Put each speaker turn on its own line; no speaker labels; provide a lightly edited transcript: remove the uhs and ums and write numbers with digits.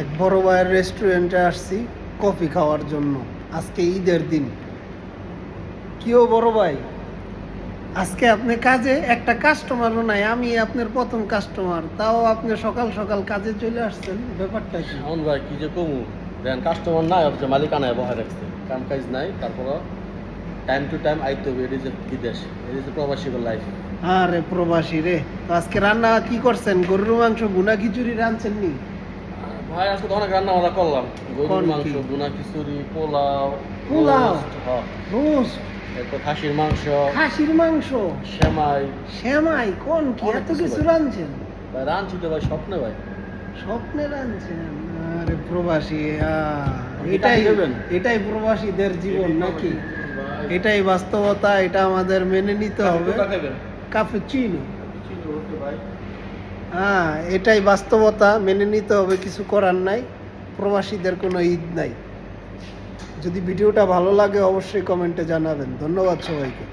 এক বড় ভাইয়ের রেস্টুরেন্টে আসছি কফি খাওয়ার জন্য। আজকে ঈদের দিন। কিও বড় ভাই, আজকে আপনি কাজে একটা কাস্টমারও নাই, আমি আপনার প্রথম কাস্টমার, তাও আপনি সকাল সকাল কাজে চলে আসছেন, ব্যাপারটা কি?
শাওন ভাই কি যে কমু দেন, কাস্টমার নাই অথচ মালিক আনায় বহায় রাখছে, কাম কাজ নাই, তারপর টাইম টু টাইম আইতে হবে। এটি যে বিদেশ, এটি যে প্রবাসীর লাইফ।
আরে প্রবাসী রে, তো আজকে রান্না কি করছেন? গরুর মাংস ভুনা খিচুড়ি রাঁধছেন নি?
ভাই আজকে তো অনেক রান্না বান্না করলাম,
কোন
গরুর
কি?
মাংস, বুনা খিচুড়ি, পোলাও,
পোলাও,
রোস্ট, হ্যাঁ,
রোস্ট,
এরপর খাসির মাংস,
খাসির মাংস,
সেমাই,
সেমাই, কোন কি
অনেক
এত
কিছু
কিছু
ভাই।
রাঁধছেন?
ভাই রাঁধছি তো ভাই, স্বপ্নে ভাই।
স্বপ্নে রাঁধছেন? আরে প্রবাসী,
আপনি
এটাই
কাজে যাবেন?
এটাই প্রবাসীদের জীবন নাকি?
ভাই,
এটাই বাস্তবতা, এটা আমাদের মেনে নিতে হবে।
কোনটা খাবেন?
কাপুচিনো।
চিনি ওকে ভাই।
এটাই বাস্তবতা, মেনে নিতে হবে, কিছু করার নাই। প্রবাসীদের কোনো ঈদ নাই। যদি ভিডিওটা ভালো লাগে অবশ্যই কমেন্টে জানাবেন। ধন্যবাদ সবাইকে।